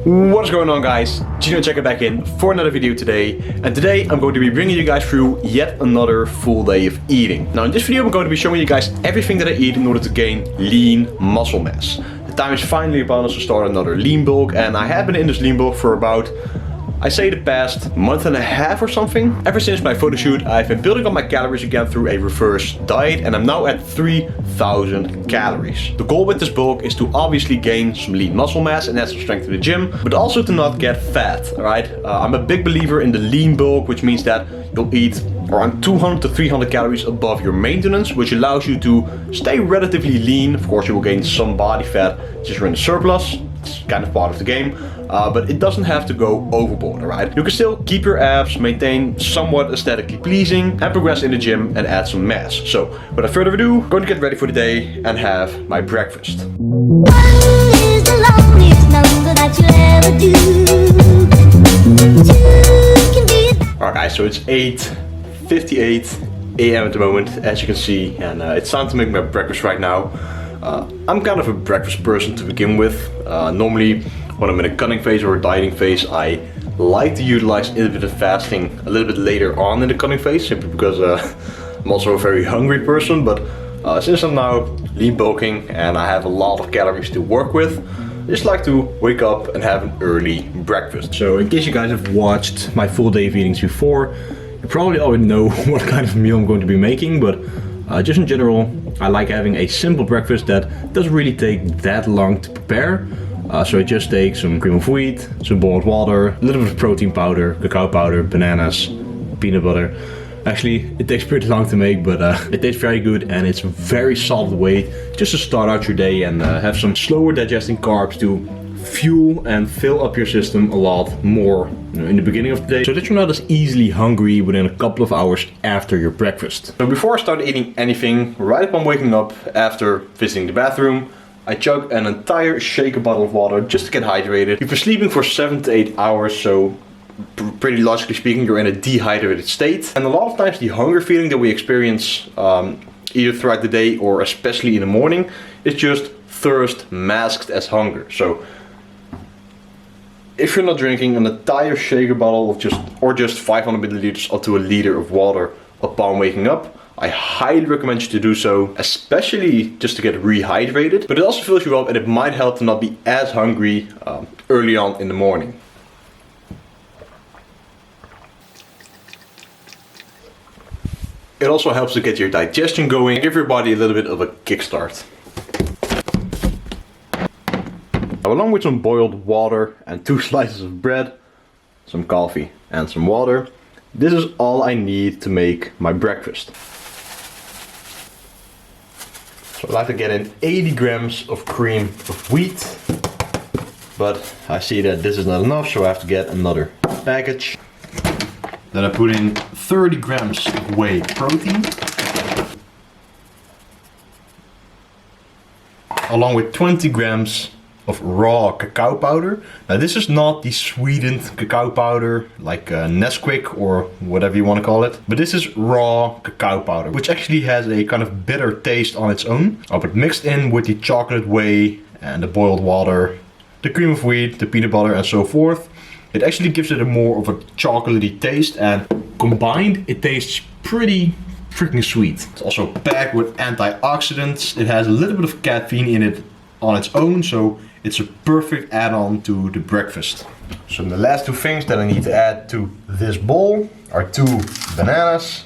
What's going on, guys? Gino checking back in for another video today, and today I'm going to be bringing you guys through yet another full day of eating. Now in this video I'm going to be showing you guys everything that I eat in order to gain lean muscle mass. The time is finally upon us to start another lean bulk, and I have been in this lean bulk for about, I say, the past month and a half or something. Ever since my photo shoot, I've been building up my calories again through a reverse diet, and I'm now at 3,000 calories. The goal with this bulk is to obviously gain some lean muscle mass and add some strength to the gym, but also to not get fat, alright? I'm a big believer in the lean bulk, which means that you'll eat around 200 to 300 calories above your maintenance, which allows you to stay relatively lean. Of course, you will gain some body fat since you're in a surplus. It's kind of part of the game, but it doesn't have to go overboard, alright? You can still keep your abs, maintain somewhat aesthetically pleasing, and progress in the gym and add some mass. So, without further ado, I'm going to get ready for the day and have my breakfast. Alright guys, so it's 8:58 AM at the moment, as you can see, and it's time to make my breakfast right now. I'm kind of a breakfast person to begin with. Normally, when I'm in a cutting phase or a dieting phase, I like to utilize intermittent fasting a little bit later on in the cutting phase, simply because I'm also a very hungry person. But since I'm now lean bulking and I have a lot of calories to work with, I just like to wake up and have an early breakfast. So in case you guys have watched my full day of eatings before, you probably already know what kind of meal I'm going to be making, but just in general, I like having a simple breakfast that doesn't really take that long to prepare. So I just take some cream of wheat, some boiled water, a little bit of protein powder, cacao powder, bananas, peanut butter. Actually, it takes pretty long to make, but it tastes very good and it's a very solid way just to start out your day and have some slower digesting carbs to fuel and fill up your system a lot more, in the beginning of the day, so that you're not as easily hungry within a couple of hours after your breakfast. So before I start eating anything, right upon waking up after visiting the bathroom, I chug an entire shaker bottle of water just to get hydrated. You've been sleeping for 7 to 8 hours, so pretty logically speaking, you're in a dehydrated state. And a lot of times the hunger feeling that we experience either throughout the day or especially in the morning is just thirst masked as hunger. So if you're not drinking an entire shaker bottle of just 500 milliliters up to a liter of water upon waking up, I highly recommend you to do so, especially just to get rehydrated. But it also fills you up and it might help to not be as hungry early on in the morning. It also helps to get your digestion going and give your body a little bit of a kickstart. Along with some boiled water and 2 slices of bread, some coffee and some water, this is all I need to make my breakfast. So I like to get in 80 grams of cream of wheat, but I see that this is not enough, so I have to get another package. Then I put in 30 grams of whey protein, along with 20 grams of raw cacao powder. Now this is not the sweetened cacao powder like Nesquik or whatever you want to call it, but this is raw cacao powder, which actually has a kind of bitter taste on its own. But mixed in with the chocolate whey and the boiled water, the cream of wheat, the peanut butter and so forth, it actually gives it a more of a chocolatey taste, and combined it tastes pretty freaking sweet. It's also packed with antioxidants. It has a little bit of caffeine in it on its own, so it's a perfect add-on to the breakfast. So the last 2 things that I need to add to this bowl are 2 bananas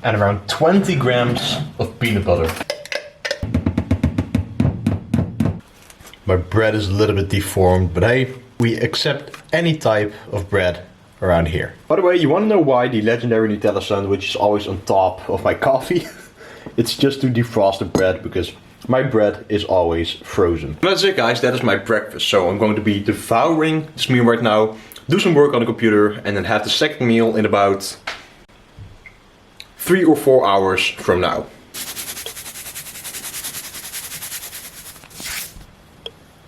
and around 20 grams of peanut butter. My bread is a little bit deformed, but hey, we accept any type of bread around here. By the way, you want to know why the legendary Nutella sandwich is always on top of my coffee? It's just to defrost the bread, because my bread is always frozen. And that's it, guys, that is my breakfast. So I'm going to be devouring this meal right now, do some work on the computer, and then have the second meal in about 3 or 4 hours from now.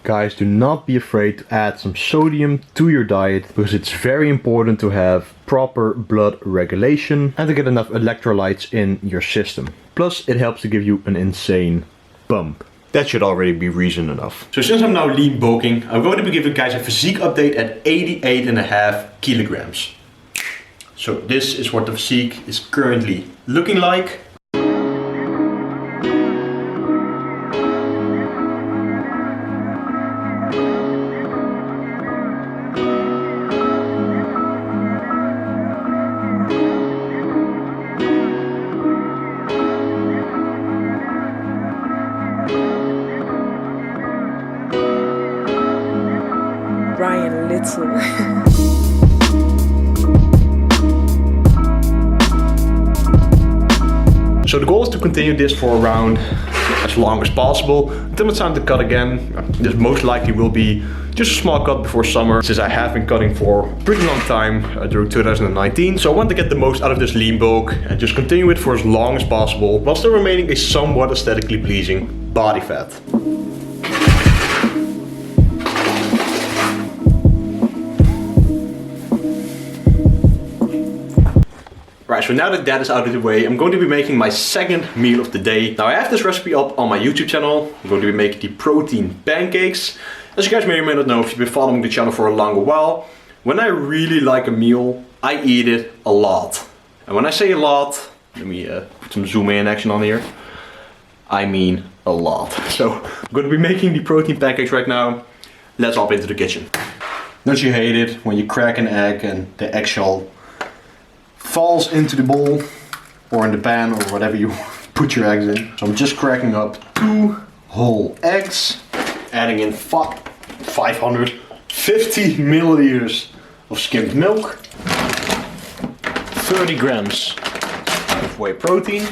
Guys, do not be afraid to add some sodium to your diet, because it's very important to have proper blood regulation and to get enough electrolytes in your system. Plus, it helps to give you an insane bump. that should already be reason enough. So since I'm now lean bulking, I'm going to be giving guys a physique update at 88.5 kilograms. So this is what the physique is currently looking like. Brian Little. So the goal is to continue this for around as long as possible until it's time to cut again. This most likely will be just a small cut before summer, since I have been cutting for a pretty long time during 2019. So I want to get the most out of this lean bulk and just continue it for as long as possible while still remaining a somewhat aesthetically pleasing body fat. Right, so now that is out of the way, I'm going to be making my second meal of the day. Now I have this recipe up on my YouTube channel. I'm going to be making the protein pancakes. As you guys may or may not know if you've been following the channel for a longer while, when I really like a meal, I eat it a lot. And when I say a lot, let me put some zoom in action on here. I mean a lot. So I'm going to be making the protein pancakes right now. Let's hop into the kitchen. Don't you hate it when you crack an egg and the eggshell falls into the bowl or in the pan or whatever you put your eggs in. So I'm just cracking up 2 whole eggs, adding in 550 milliliters of skimmed milk, 30 grams of whey protein,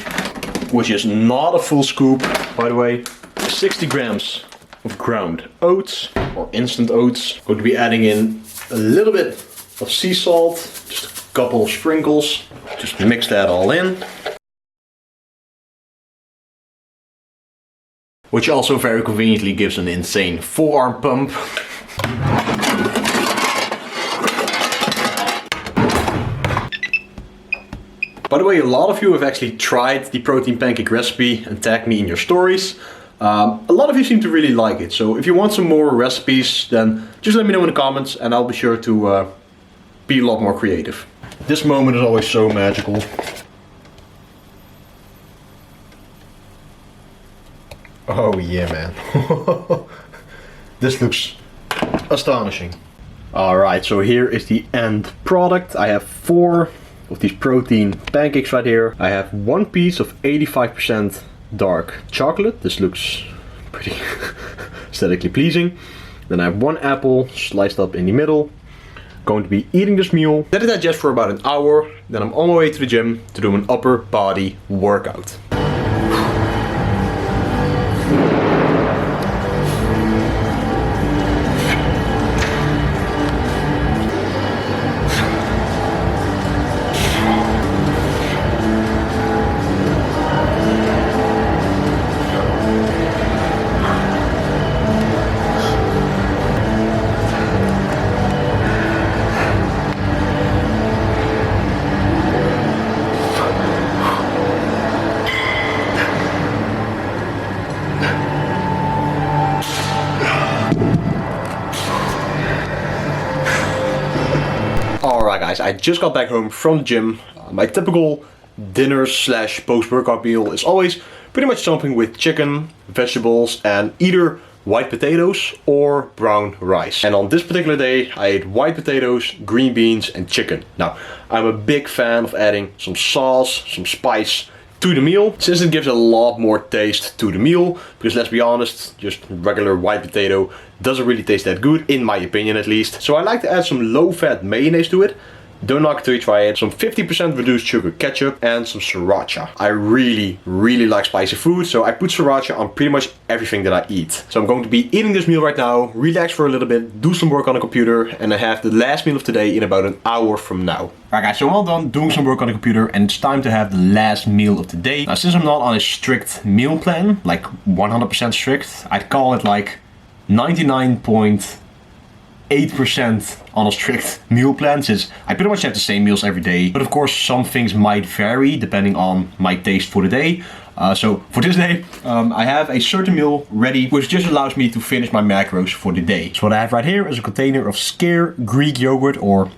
which is not a full scoop, by the way, 60 grams of ground oats or instant oats. I'm going to be adding in a little bit of sea salt, just a couple of sprinkles, just mix that all in. Which also very conveniently gives an insane forearm pump. By the way, a lot of you have actually tried the protein pancake recipe and tagged me in your stories. A lot of you seem to really like it, so if you want some more recipes, then just let me know in the comments and I'll be sure to be a lot more creative. This moment is always so magical. Oh yeah, man. This looks astonishing. Alright, so here is the end product. I have 4 of these protein pancakes right here. I have 1 piece of 85% dark chocolate. This looks pretty aesthetically pleasing. Then I have 1 apple sliced up in the middle. Going to be eating this meal. Let it digest for about an hour. Then I'm on my way to the gym to do an upper body workout. Alright guys, I just got back home from the gym. My typical dinner slash post-workout meal is always pretty much something with chicken, vegetables and either white potatoes or brown rice. And on this particular day I ate white potatoes, green beans and chicken. Now I'm a big fan of adding some sauce, some spice to the meal, since it gives a lot more taste to the meal, because let's be honest, just regular white potato doesn't really taste that good, in my opinion at least. So I like to add some low-fat mayonnaise to it. Don't knock it till you try it. Some 50% reduced sugar ketchup and some sriracha. I really like spicy food, so I put sriracha on pretty much everything that I eat. So I'm going to be eating this meal right now, relax for a little bit, do some work on the computer, and I have the last meal of today in about an hour from now. Alright guys, so I'm all done doing some work on the computer and it's time to have the last meal of the day. Now since I'm not on a strict meal plan, like 100% strict, I'd call it like 99.8% on a strict meal plan, since I pretty much have the same meals every day. But of course some things might vary depending on my taste for the day. So for this day, I have a certain meal ready, which just allows me to finish my macros for the day. So what I have right here is a container of Skyr Greek yogurt, or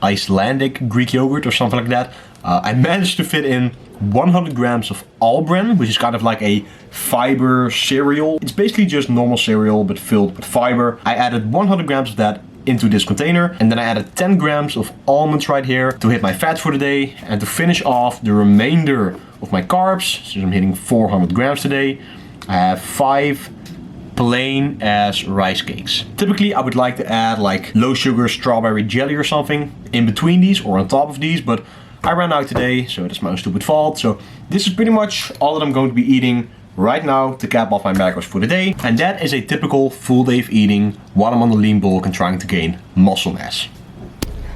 Icelandic Greek yogurt or something like that. I managed to fit in 100 grams of Albren, which is kind of like a fiber cereal. It's basically just normal cereal but filled with fiber. I added 100 grams of that into this container, and then I added 10 grams of almonds right here to hit my fats for the day, and to finish off the remainder of my carbs, since I'm hitting 400 grams today, I have 5 plain as rice cakes. Typically I would like to add like low sugar strawberry jelly or something in between these or on top of these, but I ran out today, so that's my own stupid fault. So this is pretty much all that I'm going to be eating right now to cap off my macros for the day. And that is a typical full day of eating while I'm on the lean bulk and trying to gain muscle mass.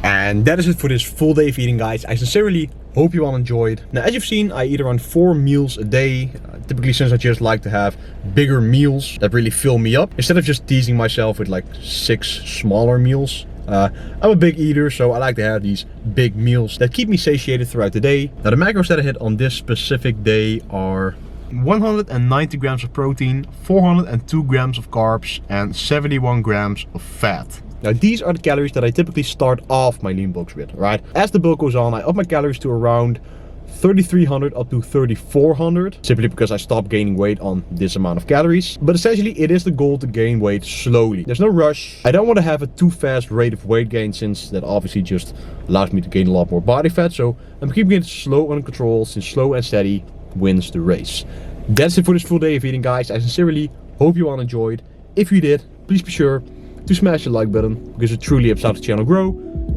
And that is it for this full day of eating, guys. I sincerely hope you all enjoyed. Now, as you've seen, I eat around 4 meals a day. Typically, since I just like to have bigger meals that really fill me up, instead of just teasing myself with like 6 smaller meals. I'm a big eater, so I like to have these big meals that keep me satiated throughout the day. Now, the macros that I hit on this specific day are 190 grams of protein, 402 grams of carbs, and 71 grams of fat. Now, these are the calories that I typically start off my lean bulks with, right? As the bulk goes on, I up my calories to around 3,300 up to 3,400, simply because I stopped gaining weight on this amount of calories. But essentially, it is the goal to gain weight slowly. There's no rush. I don't want to have a too fast rate of weight gain, since that obviously just allows me to gain a lot more body fat. So I'm keeping it slow and controlled, since slow and steady wins the race. That's it for this full day of eating, guys. I sincerely hope you all enjoyed. If you did, please be sure to smash the like button, because it truly helps out the channel grow.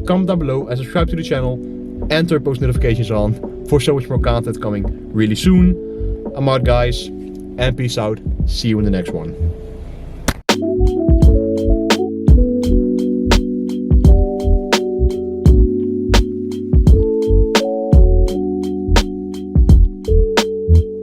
Comment down below and subscribe to the channel, and turn post notifications on for so much more content coming really soon. I'm out, guys, and peace out. See you in the next one.